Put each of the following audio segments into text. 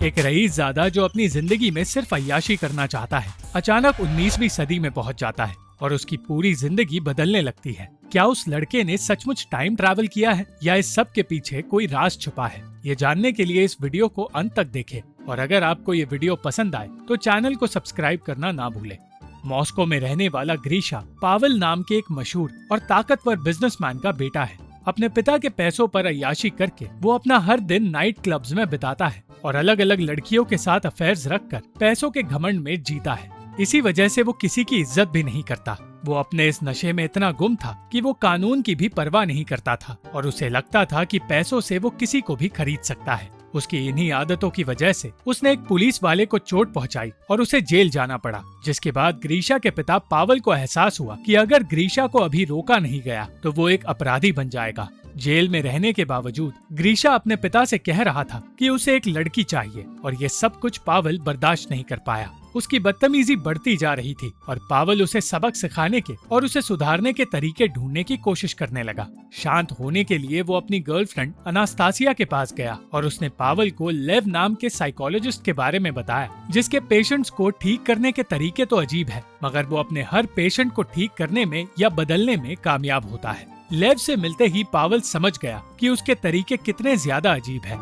एक रईसज़ादा जो अपनी जिंदगी में सिर्फ अय्याशी करना चाहता है, अचानक 19वीं सदी में पहुंच जाता है और उसकी पूरी जिंदगी बदलने लगती है। क्या उस लड़के ने सचमुच टाइम ट्रैवल किया है या इस सब के पीछे कोई राज छुपा है? ये जानने के लिए इस वीडियो को अंत तक देखें और अगर आपको ये वीडियो पसंद आए तो चैनल को सब्सक्राइब करना ना भूलें। मॉस्को में रहने वाला ग्रीशा पावेल नाम के एक मशहूर और ताकतवर बिजनेसमैन का बेटा है। अपने पिता के पैसों पर अय्याशी करके वो अपना हर दिन नाइट क्लब्स में बिताता है और अलग अलग लड़कियों के साथ अफेयर्स रखकर पैसों के घमंड में जीता है। इसी वजह से वो किसी की इज्जत भी नहीं करता। वो अपने इस नशे में इतना गुम था कि वो कानून की भी परवाह नहीं करता था और उसे लगता था कि पैसों से वो किसी को भी खरीद सकता है। उसकी इन्हीं आदतों की वजह से उसने एक पुलिस वाले को चोट पहुंचाई और उसे जेल जाना पड़ा, जिसके बाद ग्रीशा के पिता पावेल को एहसास हुआ कि अगर ग्रीशा को अभी रोका नहीं गया तो वो एक अपराधी बन जाएगा। जेल में रहने के बावजूद ग्रीशा अपने पिता से कह रहा था कि उसे एक लड़की चाहिए और ये सब कुछ पावेल बर्दाश्त नहीं कर पाया। उसकी बदतमीजी बढ़ती जा रही थी और पावेल उसे सबक सिखाने के और उसे सुधारने के तरीके ढूंढने की कोशिश करने लगा। शांत होने के लिए वो अपनी गर्लफ्रेंड अनास्तासिया के पास गया और उसने पावेल को लेव नाम के साइकोलॉजिस्ट के बारे में बताया, जिसके पेशेंट्स को ठीक करने के तरीके तो अजीब है, मगर वो अपने हर पेशेंट को ठीक करने में या बदलने में कामयाब होता है। लेव से मिलते ही पावेल समझ गया कि उसके तरीके कितने ज्यादा अजीब है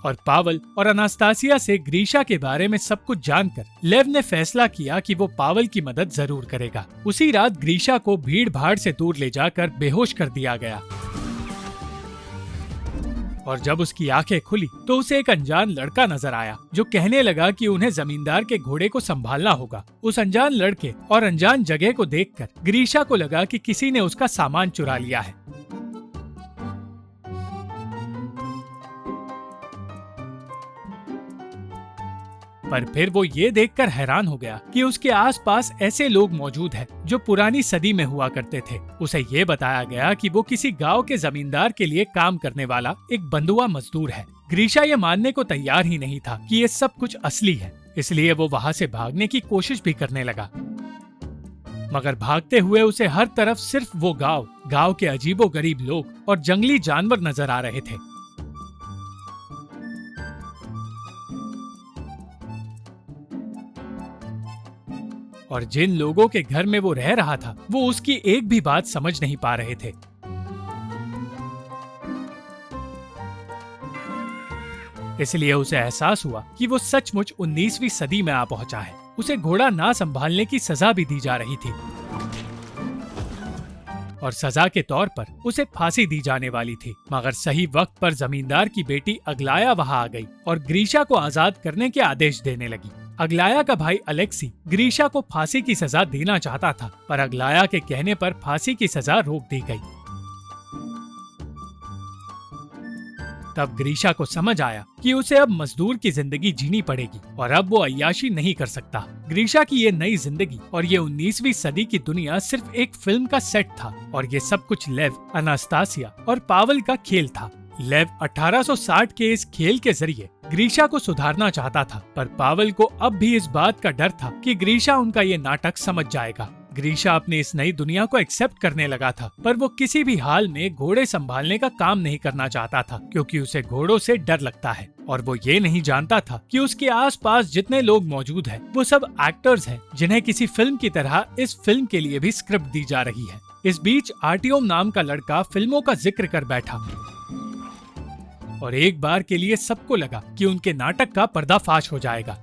और पावेल और अनास्तासिया से ग्रीशा के बारे में सब कुछ जानकर लेव ने फैसला किया कि वो पावेल की मदद जरूर करेगा। उसी रात ग्रीशा को भीड़ भाड़ से दूर ले जाकर बेहोश कर दिया गया और जब उसकी आंखें खुली तो उसे एक अनजान लड़का नजर आया जो कहने लगा कि उन्हें जमींदार के घोड़े को संभालना होगा। उस अनजान लड़के और अनजान जगह को देखकर ग्रीशा को लगा कि किसी ने उसका सामान चुरा लिया है। पर फिर वो ये देखकर हैरान हो गया कि उसके आसपास ऐसे लोग मौजूद हैं जो पुरानी सदी में हुआ करते थे। उसे ये बताया गया कि वो किसी गांव के जमींदार के लिए काम करने वाला एक बंधुआ मजदूर है। ग्रीशा ये मानने को तैयार ही नहीं था कि ये सब कुछ असली है, इसलिए वो वहाँ से भागने की कोशिश भी करने लगा। मगर भागते हुए उसे हर तरफ सिर्फ वो गांव के अजीबोगरीब लोग और जंगली जानवर नजर आ रहे थे। और जिन लोगों के घर में वो रह रहा था वो उसकी एक भी बात समझ नहीं पा रहे थे। इसलिए उसे एहसास हुआ कि वो सचमुच 19वीं सदी में आ पहुंचा है। उसे घोड़ा ना संभालने की सजा भी दी जा रही थी और सजा के तौर पर उसे फांसी दी जाने वाली थी। मगर सही वक्त पर जमींदार की बेटी अग्लाया वहां आ गई और ग्रीशा को आजाद करने के आदेश देने लगी। अग्लाया का भाई अलेक्सी ग्रीशा को फांसी की सजा देना चाहता था, पर अग्लाया के कहने पर फांसी की सजा रोक दी गई। तब ग्रीशा को समझ आया कि उसे अब मजदूर की जिंदगी जीनी पड़ेगी और अब वो अय्याशी नहीं कर सकता। ग्रीशा की ये नई जिंदगी और ये 19वीं सदी की दुनिया सिर्फ एक फिल्म का सेट था और ये सब कुछ लेव, अनास्तासिया और पावेल का खेल था। लेव 1860 के इस खेल के जरिए ग्रीशा को सुधारना चाहता था, पर पावेल को अब भी इस बात का डर था कि ग्रीशा उनका ये नाटक समझ जाएगा। ग्रीशा अपनी इस नई दुनिया को एक्सेप्ट करने लगा था, पर वो किसी भी हाल में घोड़े संभालने का काम नहीं करना चाहता था, क्योंकि उसे घोड़ों से डर लगता है और वो ये नहीं जानता था कि उसके आसपास जितने लोग मौजूद हैं वो सब एक्टर्स हैं, जिन्हें किसी फिल्म की तरह इस फिल्म के लिए भी स्क्रिप्ट दी जा रही है। इस बीच आर्टियोम नाम का लड़का फिल्मों का जिक्र कर बैठा और एक बार के लिए सबको लगा कि उनके नाटक का पर्दाफाश हो जाएगा।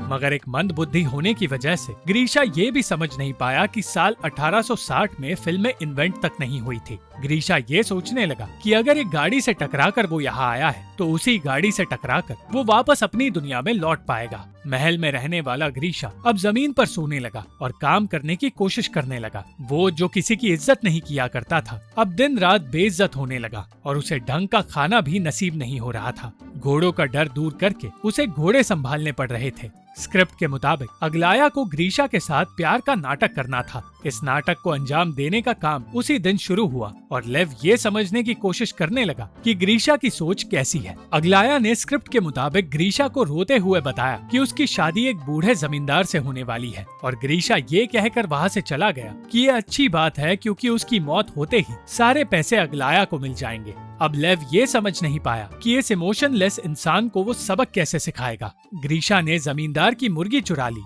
मगर एक मंदबुद्धि होने की वजह से ग्रीशा ये भी समझ नहीं पाया कि साल 1860 में फिल्में इन्वेंट तक नहीं हुई थी। ग्रीशा ये सोचने लगा कि अगर एक गाड़ी से टकराकर वो यहाँ आया है तो उसी गाड़ी से टकराकर वो वापस अपनी दुनिया में लौट पाएगा। महल में रहने वाला ग्रीशा अब जमीन पर सोने लगा और काम करने की कोशिश करने लगा। वो जो किसी की इज्जत नहीं किया करता था अब दिन रात बेइज्जत होने लगा और उसे ढंग का खाना भी नसीब नहीं हो रहा था। घोड़ों का डर दूर करके उसे घोड़े संभालने पड़ रहे थे। स्क्रिप्ट के मुताबिक अग्लाया को ग्रीशा के साथ प्यार का नाटक करना था। इस नाटक को अंजाम देने का काम उसी दिन शुरू हुआ और लेव ये समझने की कोशिश करने लगा कि ग्रीशा की सोच कैसी है। अग्लाया ने स्क्रिप्ट के मुताबिक ग्रीशा को रोते हुए बताया कि उसकी शादी एक बूढ़े जमींदार से होने वाली है और ग्रीशा ये कहकर वहाँ से चला गया कि ये अच्छी बात है क्योंकि उसकी मौत होते ही सारे पैसे अग्लाया को मिल जाएंगे। अब लेव ये समझ नहीं पाया कि इस इमोशनलेस इंसान को वो सबक कैसे सिखाएगा। ग्रीशा ने जमींदार की मुर्गी चुरा ली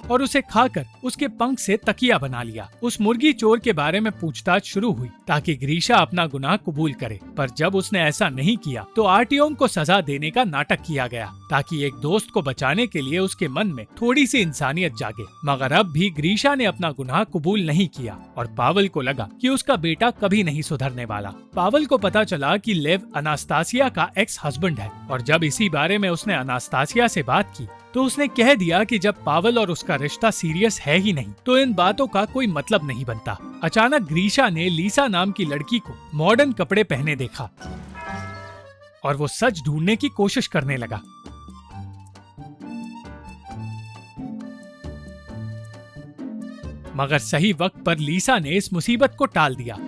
और उसे खाकर उसके पंख से तकिया बना लिया। उस मुर्गी चोर के बारे में पूछताछ शुरू हुई ताकि ग्रीशा अपना गुनाह कबूल करे, पर जब उसने ऐसा नहीं किया तो आर्टियोम को सजा देने का नाटक किया गया ताकि एक दोस्त को बचाने के लिए उसके मन में थोड़ी सी इंसानियत जागे। मगर अब भी ग्रीशा ने अपना गुनाह कबूल नहीं किया और पावल को लगा कि उसका बेटा कभी नहीं सुधरने वाला। पावल को पता चला कि लेव अनास्तासिया का एक्स हस्बैंड है और जब इसी बारे में उसने अनास्तासिया से बात की तो उसने कह दिया कि जब पावल और उसका रिश्ता सीरियस है ही नहीं तो इन बातों का कोई मतलब नहीं बनता। अचानक ग्रीशा ने लीसा नाम की लड़की को मॉडर्न कपड़े पहने देखा और वो सच ढूंढने की कोशिश करने लगा। मगर सही वक्त पर लीसा ने इस मुसीबत को टाल दिया।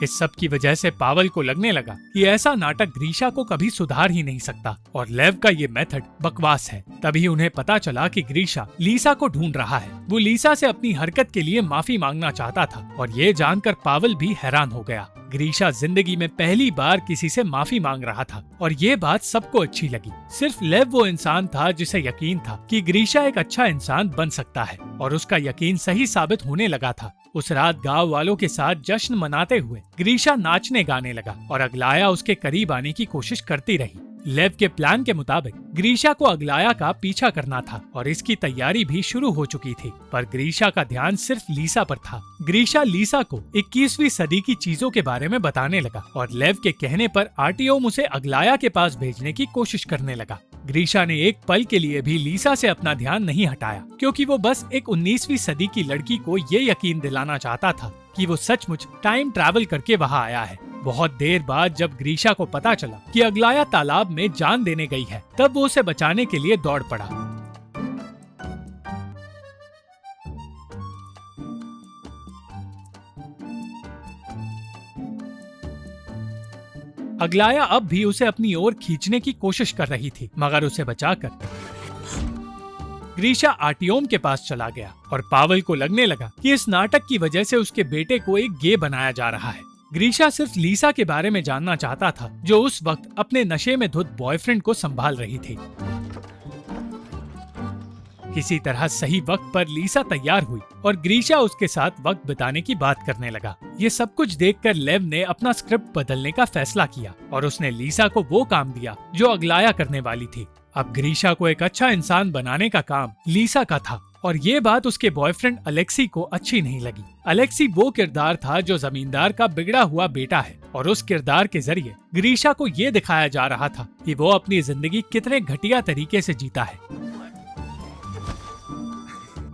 इस सब की वजह से पावल को लगने लगा कि ऐसा नाटक ग्रीशा को कभी सुधार ही नहीं सकता और लेव का ये मेथड बकवास है। तभी उन्हें पता चला कि ग्रीशा लीसा को ढूंढ रहा है। वो लीसा से अपनी हरकत के लिए माफी मांगना चाहता था और ये जानकर पावल भी हैरान हो गया। ग्रीशा जिंदगी में पहली बार किसी से माफी मांग रहा था और ये बात सबको अच्छी लगी। सिर्फ लेव वो इंसान था जिसे यकीन था कि ग्रीशा एक अच्छा इंसान बन सकता है और उसका यकीन सही साबित होने लगा था। उस रात गांव वालों के साथ जश्न मनाते हुए ग्रीशा नाचने गाने लगा और अग्लाया उसके करीब आने की कोशिश करती रही। लेव के प्लान के मुताबिक ग्रीशा को अग्लाया का पीछा करना था और इसकी तैयारी भी शुरू हो चुकी थी, पर ग्रीशा का ध्यान सिर्फ लीसा पर था। ग्रीशा लीसा को 21वीं सदी की चीजों के बारे में बताने लगा और लेव के कहने पर आर्टियोम उसे अग्लाया के पास भेजने की कोशिश करने लगा। ग्रीशा ने एक पल के लिए भी लीसा से अपना ध्यान नहीं हटाया क्योंकि वो बस एक 19वीं सदी की लड़की को ये यकीन दिलाना चाहता था कि वो सचमुच टाइम ट्रैवल करके वहाँ आया है। बहुत देर बाद जब ग्रीशा को पता चला कि अग्लाया तालाब में जान देने गई है, तब वो उसे बचाने के लिए दौड़ पड़ा। अग्लाया अब भी उसे अपनी ओर खींचने की कोशिश कर रही थी, मगर उसे बचाकर ग्रीशा आर्टियोम के पास चला गया और पावल को लगने लगा कि इस नाटक की वजह से उसके बेटे को एक गे बनाया जा रहा है। ग्रीशा सिर्फ लीसा के बारे में जानना चाहता था जो उस वक्त अपने नशे में धुत बॉयफ्रेंड को संभाल रही थी। किसी तरह सही वक्त पर लीसा तैयार हुई और ग्रीशा उसके साथ वक्त बिताने की बात करने लगा। ये सब कुछ देखकर लेव ने अपना स्क्रिप्ट बदलने का फैसला किया और उसने लीसा को वो काम दिया जो अग्लाया करने वाली थी। अब ग्रीशा को एक अच्छा इंसान बनाने का काम लीसा का था और ये बात उसके बॉयफ्रेंड अलेक्सी को अच्छी नहीं लगी। अलेक्सी वो किरदार था जो जमींदार का बिगड़ा हुआ बेटा है और उस किरदार के जरिए ग्रीशा को ये दिखाया जा रहा था कि वो अपनी जिंदगी कितने घटिया तरीके से जीता है।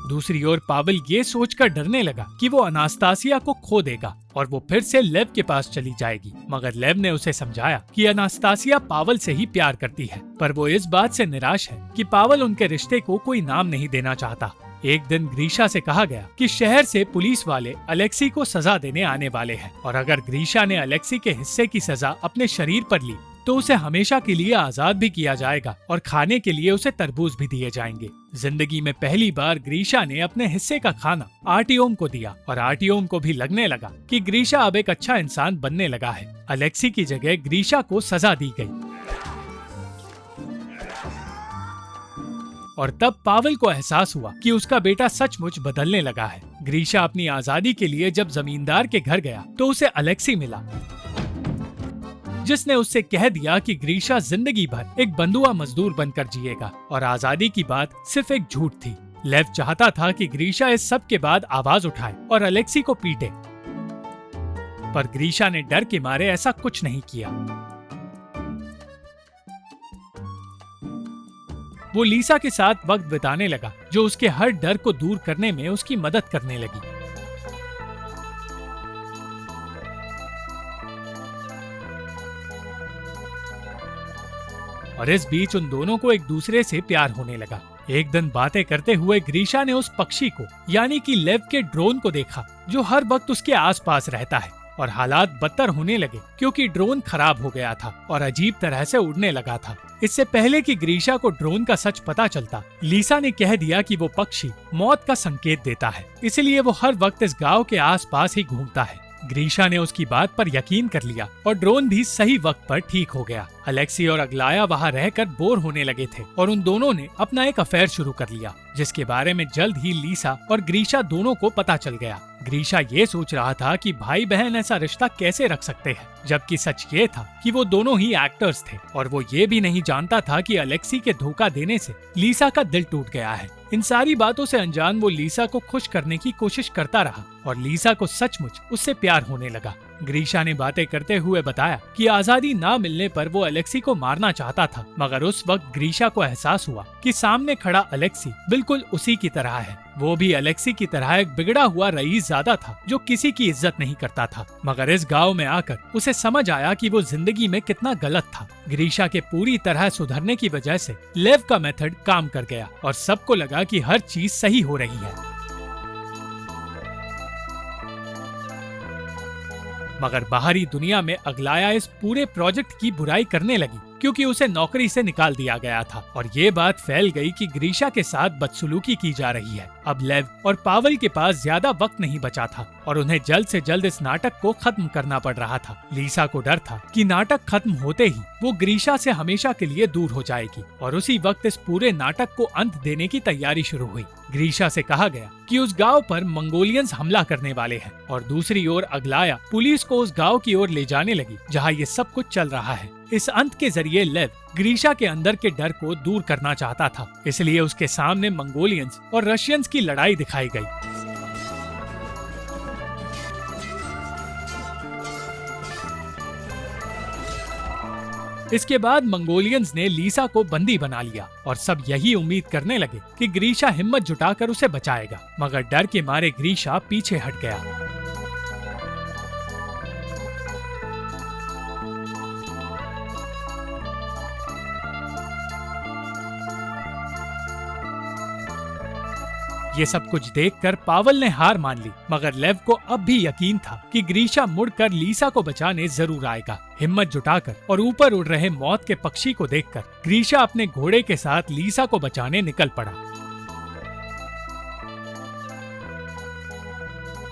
दूसरी ओर पावल ये सोचकर डरने लगा कि वो अनास्तासिया को खो देगा और वो फिर से लेव के पास चली जाएगी, मगर लेव ने उसे समझाया कि अनास्तासिया पावल से ही प्यार करती है, पर वो इस बात से निराश है कि पावल उनके रिश्ते को कोई नाम नहीं देना चाहता। एक दिन ग्रीशा से कहा गया कि शहर से पुलिस वाले अलेक्सी को सजा देने आने वाले हैं और अगर ग्रीशा ने अलेक्सी के हिस्से की सजा अपने शरीर पर ली तो उसे हमेशा के लिए आजाद भी किया जाएगा और खाने के लिए उसे तरबूज भी दिए जाएंगे। जिंदगी में पहली बार ग्रीशा ने अपने हिस्से का खाना आर्टियोम को दिया और आर्टियोम को भी लगने लगा कि ग्रीशा अब एक अच्छा इंसान बनने लगा है। अलेक्सी की जगह ग्रीशा को सजा दी गई और तब पावल को एहसास हुआ कि उसका बेटा सचमुच बदलने लगा है। ग्रीशा अपनी आजादी के लिए जब जमींदार के घर गया तो उसे अलेक्सी मिला जिसने उससे कह दिया कि ग्रीशा जिंदगी भर एक बंधुआ मजदूर बनकर जिएगा और आजादी की बात सिर्फ एक झूठ थी। लेव चाहता था कि ग्रीशा इस सब के बाद आवाज उठाए और अलेक्सी को पीटे, पर ग्रीशा ने डर के मारे ऐसा कुछ नहीं किया। वो लीसा के साथ वक्त बिताने लगा जो उसके हर डर को दूर करने में उसकी मदद करने लगी। और इस बीच उन दोनों को एक दूसरे से प्यार होने लगा। एक दिन बातें करते हुए ग्रीशा ने उस पक्षी को यानी कि लेव के ड्रोन को देखा जो हर वक्त उसके आसपास रहता है, और हालात बदतर होने लगे क्योंकि ड्रोन खराब हो गया था और अजीब तरह से उड़ने लगा था। इससे पहले कि ग्रीशा को ड्रोन का सच पता चलता, लीसा ने कह दिया कि वो पक्षी मौत का संकेत देता है, इसलिए वो हर वक्त इस गांव के आसपास ही घूमता है। ग्रीशा ने उसकी बात पर यकीन कर लिया और ड्रोन भी सही वक्त पर ठीक हो गया। अलेक्सी और अग्लाया वहाँ रहकर बोर होने लगे थे और उन दोनों ने अपना एक अफेयर शुरू कर लिया, जिसके बारे में जल्द ही लीसा और ग्रीशा दोनों को पता चल गया। ग्रीशा ये सोच रहा था कि भाई बहन ऐसा रिश्ता कैसे रख सकते हैं, जबकि सच ये था कि वो दोनों ही एक्टर्स थे और वो ये भी नहीं जानता था कि अलेक्सी के धोखा देने से लीसा का दिल टूट गया है। इन सारी बातों से अनजान वो लीसा को खुश करने की कोशिश करता रहा और लीसा को सचमुच उससे प्यार होने लगा। ग्रीशा ने बातें करते हुए बताया कि आजादी ना मिलने पर वो अलेक्सी को मारना चाहता था, मगर उस वक्त ग्रीशा को एहसास हुआ कि सामने खड़ा अलेक्सी बिल्कुल उसी की तरह है। वो भी अलेक्सी की तरह एक बिगड़ा हुआ रईस ज़्यादा था जो किसी की इज्जत नहीं करता था, मगर इस गांव में आकर उसे समझ आया कि वो जिंदगी में कितना गलत था। ग्रीशा के पूरी तरह सुधरने की वजह से लेव का मेथड काम कर गया और सबको लगा कि हर चीज सही हो रही है। मगर बाहरी दुनिया में अग्लाया इस पूरे प्रोजेक्ट की बुराई करने लगी क्योंकि उसे नौकरी से निकाल दिया गया था और ये बात फैल गई कि ग्रीशा के साथ बदसलूकी की जा रही है। अब लेव और पावल के पास ज्यादा वक्त नहीं बचा था और उन्हें जल्द से जल्द इस नाटक को खत्म करना पड़ रहा था। लीसा को डर था कि नाटक खत्म होते ही वो ग्रीशा से हमेशा के लिए दूर हो जाएगी और उसी वक्त इस पूरे नाटक को अंत देने की तैयारी शुरू हुई। ग्रीशा से कहा गया कि उस गांव पर मंगोलियंस हमला करने वाले हैं और दूसरी ओर अग्लाया पुलिस को उस गांव की ओर ले जाने लगी जहां ये सब कुछ चल रहा है। इस अंत के जरिए लेव ग्रीशा के अंदर के डर को दूर करना चाहता था, इसलिए उसके सामने मंगोलियंस और रशियंस की लड़ाई दिखाई गई। इसके बाद मंगोलियंस ने लीसा को बंदी बना लिया और सब यही उम्मीद करने लगे कि ग्रीशा हिम्मत जुटाकर उसे बचाएगा, मगर डर के मारे ग्रीशा पीछे हट गया। ये सब कुछ देखकर पावल ने हार मान ली, मगर लेव को अब भी यकीन था कि ग्रीशा मुड़कर लीसा को बचाने जरूर आएगा। हिम्मत जुटाकर और ऊपर उड़ रहे मौत के पक्षी को देखकर ग्रीशा अपने घोड़े के साथ लीसा को बचाने निकल पड़ा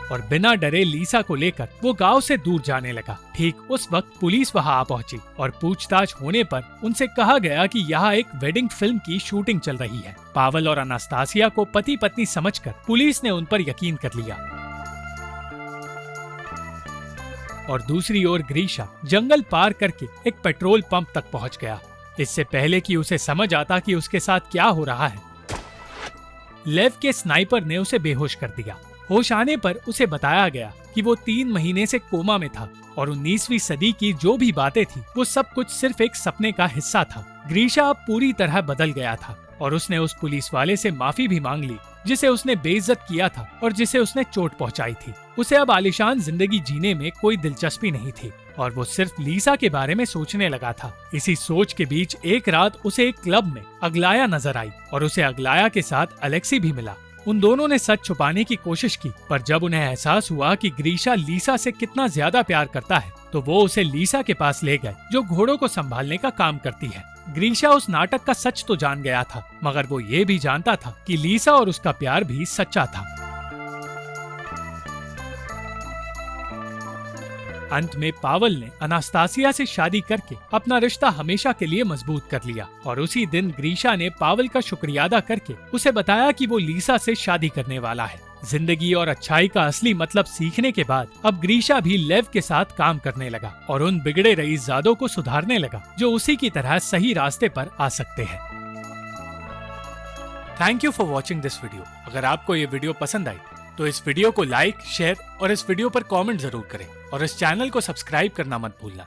और बिना डरे लीसा को लेकर वो गांव से दूर जाने लगा। ठीक उस वक्त पुलिस वहां आ पहुंची और पूछताछ होने पर उनसे कहा गया कि यहाँ एक वेडिंग फिल्म की शूटिंग चल रही है। पावल और अनास्तासिया को पति पत्नी समझकर पुलिस ने उन पर यकीन कर लिया और दूसरी ओर ग्रीशा जंगल पार करके एक पेट्रोल पंप तक पहुंच गया। इससे पहले कि उसे समझ आता कि उसके साथ क्या हो रहा है, लेव के स्नाइपर ने उसे बेहोश कर दिया। होश आने पर उसे बताया गया कि वो 3 महीने से कोमा में था और 19वीं सदी की जो भी बातें थी वो सब कुछ सिर्फ एक सपने का हिस्सा था। ग्रीशा अब पूरी तरह बदल गया था और उसने उस पुलिस वाले से माफी भी मांग ली जिसे उसने बेइज्जत किया था और जिसे उसने चोट पहुंचाई थी। उसे अब आलीशान जिंदगी जीने में कोई दिलचस्पी नहीं थी और वो सिर्फ लीसा के बारे में सोचने लगा था। इसी सोच के बीच एक रात उसे एक क्लब में अग्लाया नजर आई और उसे अग्लाया के साथ अलेक्सी भी मिला। उन दोनों ने सच छुपाने की कोशिश की, पर जब उन्हें एहसास हुआ कि ग्रीशा लीसा से कितना ज्यादा प्यार करता है तो वो उसे लीसा के पास ले गए जो घोड़ों को संभालने का काम करती है। ग्रीशा उस नाटक का सच तो जान गया था, मगर वो ये भी जानता था कि लीसा और उसका प्यार भी सच्चा था। अंत में पावल ने अनास्तासिया से शादी करके अपना रिश्ता हमेशा के लिए मजबूत कर लिया और उसी दिन ग्रीशा ने पावल का शुक्रिया अदा करके उसे बताया कि वो लीसा से शादी करने वाला है। जिंदगी और अच्छाई का असली मतलब सीखने के बाद अब ग्रीशा भी लेव के साथ काम करने लगा और उन बिगड़े रईसजादों को सुधारने लगा जो उसी की तरह सही रास्ते पर आ सकते हैं। Thank you for watching this video. अगर आपको ये वीडियो पसंद आई तो इस वीडियो को लाइक, शेयर और इस वीडियो पर कमेंट जरूर करें और इस चैनल को सब्सक्राइब करना मत भूलना।